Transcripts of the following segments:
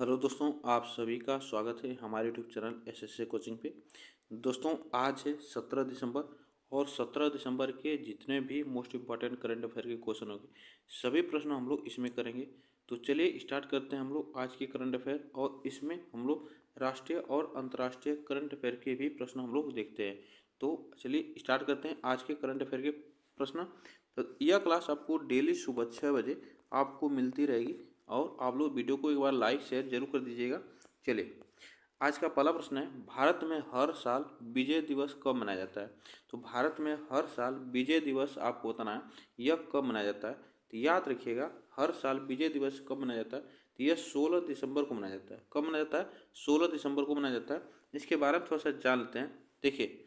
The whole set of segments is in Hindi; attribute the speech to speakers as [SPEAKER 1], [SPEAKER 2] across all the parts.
[SPEAKER 1] हेलो दोस्तों, आप सभी का स्वागत है हमारे यूट्यूब चैनल एसएससी कोचिंग पे। दोस्तों, आज है 17 दिसंबर और 17 दिसंबर के जितने भी मोस्ट इम्पॉर्टेंट करंट अफेयर के क्वेश्चन होंगे सभी प्रश्न हम लोग इसमें करेंगे। तो चलिए स्टार्ट करते हैं हम लोग आज की करंट अफेयर, और इसमें हम लोग राष्ट्रीय और अंतर्राष्ट्रीय करंट अफेयर के भी प्रश्न हम लोग देखते हैं। तो चलिए स्टार्ट करते हैं आज के करंट अफेयर के प्रश्न। तो यह क्लास आपको डेली सुबह 6 बजे आपको मिलती रहेगी, और आप लोग वीडियो को एक बार लाइक शेयर जरूर कर दीजिएगा। चलिए, आज का पहला प्रश्न है, भारत में हर साल विजय दिवस कब मनाया जाता है? तो भारत में हर साल विजय दिवस आपको बताना है यह कब मनाया जाता है। तो याद रखिएगा, हर साल विजय दिवस कब मनाया जाता है? तो यह 16 दिसंबर को मनाया जाता है। कब मनाया जाता है? 16 दिसंबर को मनाया जाता है। इसके बारे में थोड़ा सा जान लेते हैं। देखिए,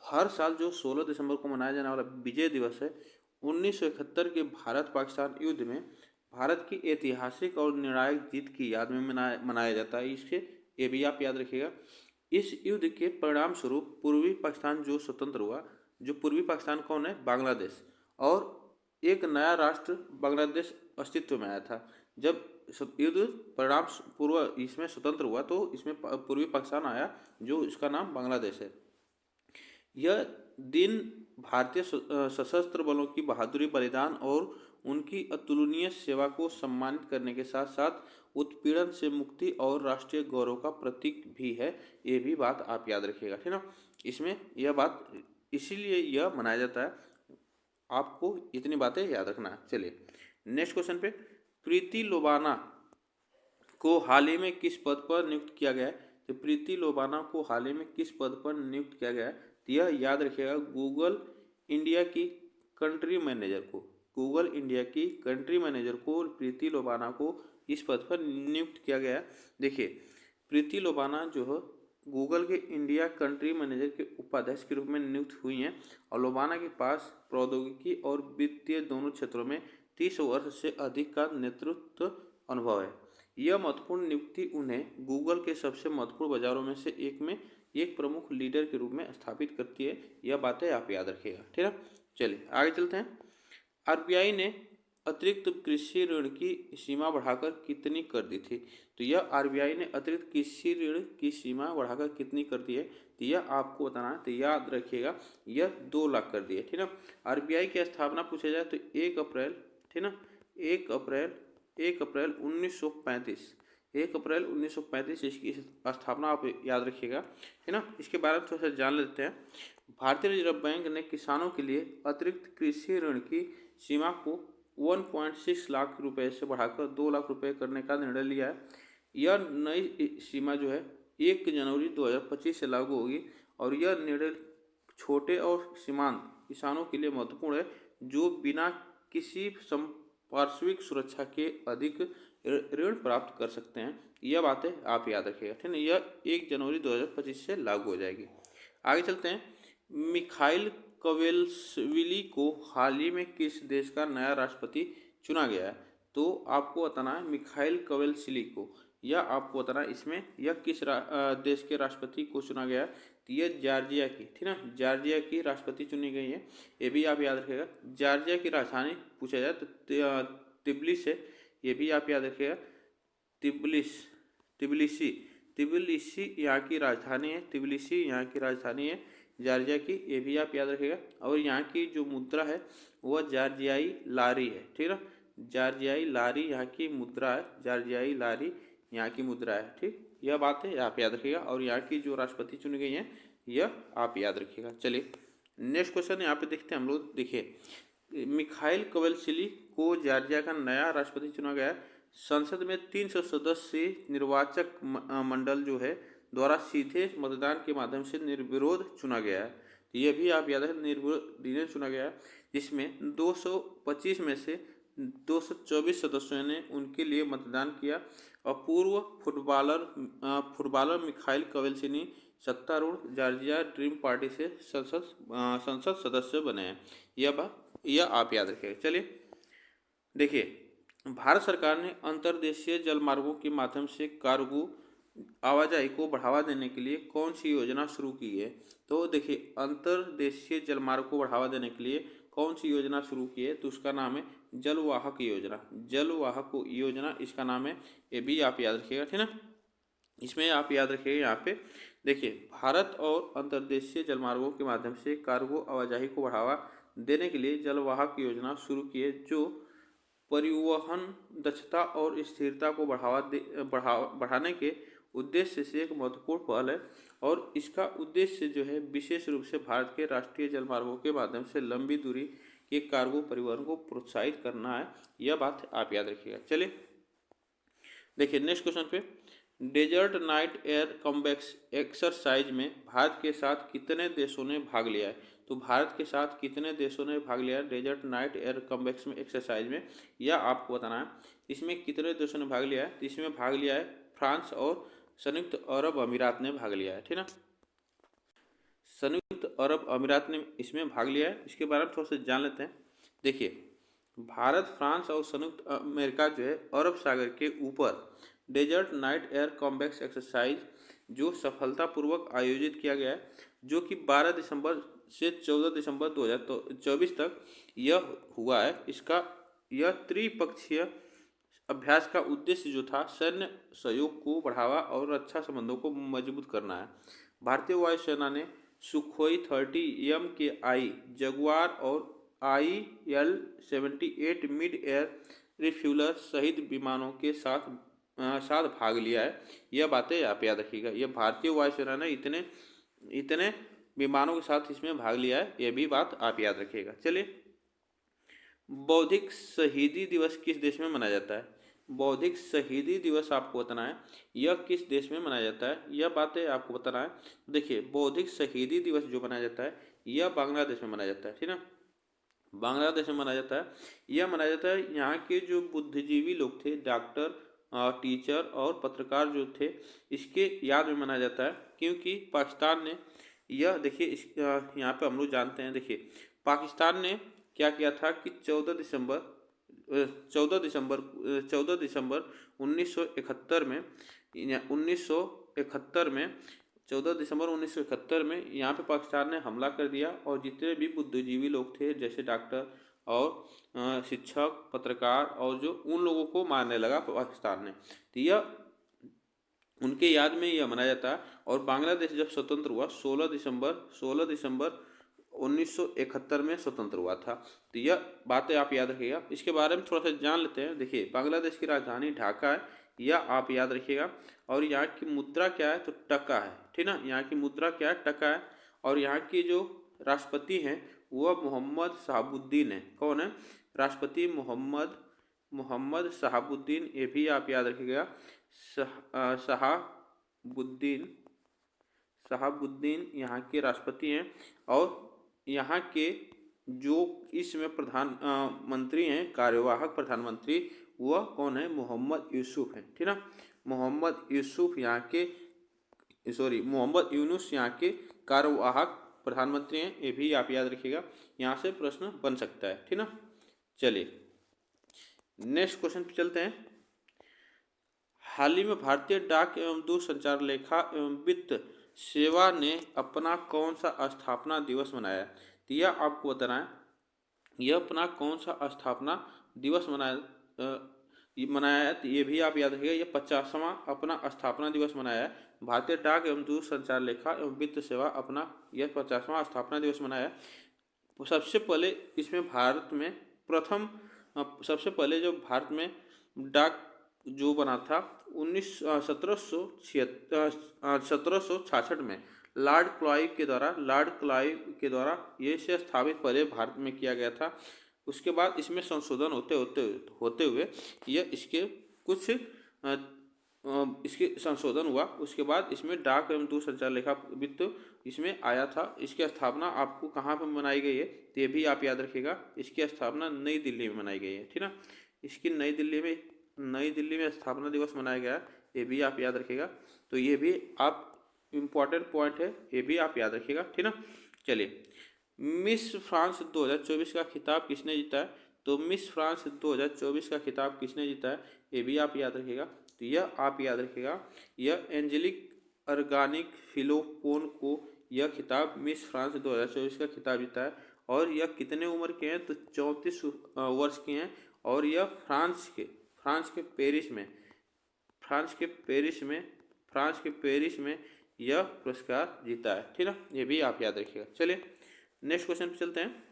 [SPEAKER 1] हर साल जो 16 दिसंबर को मनाया जाने वाला विजय दिवस है, 1971 के भारत पाकिस्तान युद्ध में भारत की ऐतिहासिक और निर्णायक जीत की याद में मनाया जाता है। इसके ये भी आप याद रखिएगा। इस युद्ध के परिणाम स्वरूप पूर्वी पाकिस्तान जो स्वतंत्र हुआ, जो पूर्वी पाकिस्तान कौन है? बांग्लादेश, और एक नया राष्ट्र बांग्लादेश अस्तित्व में आया था। जब युद्ध परिणाम पूर्व इसमें स्वतंत्र हुआ तो इसमें पूर्वी पाकिस्तान आया, जो इसका नाम बांग्लादेश है। यह दिन भारतीय सशस्त्र बलों की बहादुरी, बलिदान और उनकी अतुलनीय सेवा को सम्मानित करने के साथ साथ उत्पीड़न से मुक्ति और राष्ट्रीय गौरव का प्रतीक भी है। ये भी बात आप याद रखिएगा, ठीक ना। इसमें यह बात इसीलिए यह मनाया जाता है। आपको इतनी बातें याद रखना है। चलिए नेक्स्ट क्वेश्चन पे, प्रीति लोबाना को हाल ही में किस पद पर नियुक्त किया गया है? तो प्रीति लोबाना को हाल ही में किस पद पर नियुक्त किया गया है? तो यह याद रखिएगा, गूगल इंडिया की कंट्री मैनेजर को, गूगल इंडिया की कंट्री मैनेजर को प्रीति लोबाना को इस पद पर नियुक्त किया गया है। देखिए, प्रीति लोबाना जो है गूगल के इंडिया कंट्री मैनेजर के उपाध्यक्ष के रूप में नियुक्त हुई हैं, और लोबाना के पास प्रौद्योगिकी और वित्तीय दोनों क्षेत्रों में 30 वर्ष से अधिक का नेतृत्व अनुभव है। यह महत्वपूर्ण नियुक्ति उन्हें गूगल के सबसे महत्वपूर्ण बाजारों में से एक में एक प्रमुख लीडर के रूप में स्थापित करती है। यह बातें आप याद रखिएगा, ठीक है। चलिए आगे चलते हैं। आरबीआई ने अतिरिक्त कृषि ऋण की सीमा बढ़ाकर कितनी कर दी थी? तो यह आरबीआई ने अतिरिक्त कृषि ऋण की सीमा बढ़ाकर कितनी कर दी है? तो यह आपको बताना है। तो याद रखिएगा, यह 2 लाख कर दी है, ठीक ना। आरबीआई की स्थापना पूछा जाए तो 1 अप्रैल, ठीक ना, 1 अप्रैल 1935, 1 अप्रैल 1935 इसकी स्थापना आप याद रखिएगा, है ना। इसके बारे में थोड़ा सा जान लेते हैं। भारतीय रिजर्व बैंक ने किसानों के लिए अतिरिक्त कृषि ऋण की सीमा को 1.6 लाख रुपए से बढ़ाकर 2 लाख रुपए करने का निर्णय लिया है। यह नई सीमा जो है 1 जनवरी 2025 से लागू होगी, और यह निर्णय छोटे और सीमांत किसानों के लिए महत्वपूर्ण है, जो बिना किसी पार्श्विक सुरक्षा के अधिक ऋण प्राप्त कर सकते हैं। यह बातें आप याद रखिएगा, ठीक है। यह 1 जनवरी 2025 से लागू हो जाएगी। आगे चलते हैं। मिखाइल कवेलसविली को हाल ही में किस देश का नया राष्ट्रपति चुना गया है? तो आपको बताना है मिखाइल कवेलसविली को, यह आपको बताना है इसमें यह किस देश के राष्ट्रपति को चुना गया है। तो यह जॉर्जिया की, ठीक ना, जॉर्जिया की राष्ट्रपति चुनी गई है। ये भी आप याद रखिएगा। जॉर्जिया की राजधानी पूछा जाए तो तिब्लिस है। ये भी आप याद रखिएगा, तिब्लिसी तिब्लिसी यहाँ की राजधानी है। तिब्लिसी यहाँ की राजधानी है जॉर्जिया की, ये भी आप याद रखिएगा। और यहाँ की जो मुद्रा है वह जॉर्जियाई लारी है, ठीक है ना। जॉर्जियाई लारी यहाँ की मुद्रा है, जॉर्जियाई लारी यहाँ की मुद्रा है, ठीक। यह बात है आप याद रखिएगा। और यहाँ की जो राष्ट्रपति चुनी गई हैं यह आप याद रखिएगा। चलिए नेक्स्ट क्वेश्चन यहाँ पे देखते हैं हम लोग। देखिए, मिखाइल कवेलसविली को जॉर्जिया का नया राष्ट्रपति चुना गया है। संसद में 300 सदस्य निर्वाचक मंडल जो है द्वारा सीधे मतदान के माध्यम से निर्विरोध चुना गया है। तो यह भी आप याद रखें, निर्विरोध चुना गया है, जिसमें 225 में से 224 सदस्यों ने उनके लिए मतदान किया, और पूर्व फुटबॉलर मिखाइल कवेलसविली सत्तारूढ़ जॉर्जिया ड्रीम पार्टी से संसद सदस्य बने हैं। यह आप याद रखें। चलिए देखिए, भारत सरकार ने अंतर्देशीय जलमार्गों के माध्यम से कार्गो आवाजाही को बढ़ावा देने के लिए कौन सी योजना शुरू की है? तो देखिए, अंतर्देशीय जलमार्ग को बढ़ावा देने के लिए कौन सी योजना शुरू की है? तो उसका नाम है जलवाहक योजना, जलवाहक योजना इसका नाम है, ये भी आप याद रखिएगा, ठीक ना। इसमें आप याद रखिएगा, यहाँ पे देखिए, भारत और अंतर्देशीय जलमार्गों के माध्यम से कार्गो आवाजाही को बढ़ावा देने के लिए जलवाहक योजना शुरू की है, जो परिवहन दक्षता और स्थिरता को बढ़ाने के उद्देश्य से एक महत्वपूर्ण पहल है। और इसका उद्देश्य जो है विशेष रूप से भारत के राष्ट्रीय जलमार्गों के माध्यम से लंबी दूरी के कार्गो परिवहन को प्रोत्साहित करना है। यह बात आप याद रखिएगा। चलिए देखिए नेक्स्ट क्वेश्चन पे, डेजर्ट नाइट एयर कॉम्बैक्स एक्सरसाइज में भारत के साथ कितने देशों ने भाग लिया है? तो भारत के साथ कितने देशों ने भाग लिया है डेजर्ट नाइट एयर कॉम्बैक्स में एक्सरसाइज में, यह आपको बताना है। इसमें कितने देशों ने भाग लिया है? तो इसमें भाग लिया है फ्रांस और संयुक्त अरब अमीरात ने भाग लिया है, ठीक ना। संयुक्त अरब अमीरात ने इसमें भाग लिया है। इसके बारे में थोड़ा सा जान लेते हैं। देखिए, भारत, फ्रांस और संयुक्त अमेरिका जो है अरब सागर के ऊपर डेजर्ट नाइट एयर कॉम्बैक्स एक्सरसाइज जो सफलतापूर्वक आयोजित किया गया है, जो कि 12 दिसंबर से 14 दिसंबर 2024 तक यह हुआ है। इसका यह त्रिपक्षीय अभ्यास का उद्देश्य जो था सैन्य सहयोग को बढ़ावा और रक्षा संबंधों को मजबूत करना है। भारतीय वायुसेना ने सुखोई 30 MKI जगुआर और IL-78 मिड एयर रिफ्यूलर सहित विमानों के साथ भाग लिया है। यह बातें आप याद रखिएगा। यह भारतीय वायुसेना ने इतने विमानों के साथ इसमें भाग लिया है, यह भी बात आप याद रखिएगा। चलिए, बौद्धिक शहीदी दिवस किस देश में मनाया जाता है? बौद्धिक शहीदी दिवस आपको बताना है, यह किस देश में मनाया जाता है, यह बातें आपको बताना है। देखिए, बौद्धिक शहीदी दिवस जो मनाया जाता है यह बांग्लादेश में मनाया जाता है, ठीक ना। बांग्लादेश में मनाया जाता है। यह मनाया जाता है, यहाँ के जो बुद्धिजीवी लोग थे, डॉक्टर, टीचर और पत्रकार जो थे, इसके याद में मनाया जाता है। क्योंकि पाकिस्तान ने यह, देखिए यहाँ पे हम लोग जानते हैं, देखिए पाकिस्तान ने क्या किया था कि 14 दिसंबर 1971 में 14 दिसंबर 1971 में यहाँ पे पाकिस्तान ने हमला कर दिया और जितने भी बुद्धिजीवी लोग थे, जैसे डॉक्टर और शिक्षक, पत्रकार और जो उन लोगों को मारने लगा पाकिस्तान ने। तो यह उनके याद में यह मनाया जाता है। और बांग्लादेश जब स्वतंत्र हुआ 16 दिसंबर 1971 में स्वतंत्र हुआ था। तो यह बातें आप याद रखिएगा। इसके बारे में थोड़ा सा जान लेते हैं। देखिए, बांग्लादेश की राजधानी ढाका है, यह आप याद रखिएगा। और यहाँ की मुद्रा क्या है? तो टका है, ठीक ना। यहाँ की मुद्रा क्या है? टका है। और यहाँ की जो राष्ट्रपति हैं वह मोहम्मद शहाबुद्दीन है। कौन है? राष्ट्रपति मोहम्मद शहाबुद्दीन, ये भी आप याद रखिएगा। शहाबुद्दीन यहाँ के राष्ट्रपति हैं। और यहाँ के जो इसमें प्रधानमंत्री हैं, कार्यवाहक प्रधानमंत्री, वह कौन है? मोहम्मद यूसुफ है, ठीक ना। मोहम्मद यूनुस यहाँ के कार्यवाहक प्रधानमंत्री हैं, ये भी आप याद रखिएगा। यहाँ से प्रश्न बन सकता है, ठीक ना। चलिए नेक्स्ट क्वेश्चन पे चलते हैं। हाल ही में भारतीय डाक एवं दूरसंचार लेखा एवं वित्त सेवा ने अपना कौन सा स्थापना दिवस मनाया? तो यह आपको बताना है, यह अपना कौन सा स्थापना दिवस मनाया है। तो ये भी आप याद रखिएगा, यह 50वां अपना स्थापना दिवस मनाया है। भारतीय डाक एवं दूरसंचार लेखा एवं वित्त सेवा अपना यह 50वां स्थापना दिवस मनाया है। सबसे पहले इसमें भारत में सबसे पहले जो भारत में डाक जो बना था 1766 में लॉर्ड क्लाइव के द्वारा ये से स्थापित पहले भारत में किया गया था। उसके बाद इसमें संशोधन होते हुए यह इसके संशोधन हुआ। उसके बाद इसमें डाक एवं दूरसंचार लेखा वित्त इसमें आया था। इसकी स्थापना आपको कहाँ पर मनाई गई है? तो ये भी आप याद रखिएगा। इसकी स्थापना नई दिल्ली में मनाई गई है, ठीक ना। इसकी नई दिल्ली में स्थापना दिवस मनाया गया, ये भी आप याद रखिएगा। तो ये भी आप इम्पॉर्टेंट पॉइंट है, ये भी आप याद रखिएगा, ठीक ना। चलिए, मिस फ्रांस 2024 का खिताब किसने जीता है? तो मिस फ्रांस 2024 का खिताब किसने जीता है, ये भी आप याद रखिएगा। तो यह आप याद रखिएगा, यह एंजेलिक अर्गानिक फिलोपोन को यह खिताब मिस फ्रांस 2024 का खिताब जीता है। और यह कितने उम्र के हैं, तो 34 वर्ष के हैं। और यह फ्रांस के पेरिस में यह पुरस्कार जीता है। ठीक है, ये भी आप याद रखिएगा। चलिए नेक्स्ट क्वेश्चन पे चलते हैं।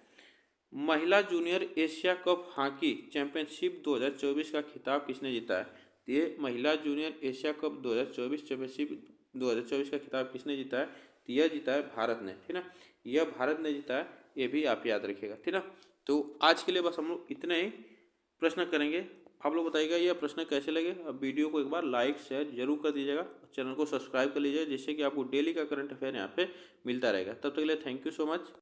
[SPEAKER 1] महिला junior Asia cup hockey championship 2024 का खिताब किसने जीता है? तो ये महिला जूनियर एशिया कप 2024 चैंपियनशिप 2024 का खिताब किसने जीता है? तो यह जीता है भारत ने। ठीक है, यह भारत ने जीता है, ये भी आप याद रखिएगा। ठीक है, तो आज के लिए बस हम लोग इतने ही प्रश्न करेंगे। आप लोग बताइएगा यह प्रश्न कैसे लगे। अब वीडियो को एक बार लाइक शेयर जरूर कर दीजिएगा, चैनल को सब्सक्राइब कर लीजिएगा, जिससे कि आपको डेली का करंट अफेयर यहाँ पे मिलता रहेगा। तब तक के लिए थैंक यू सो मच।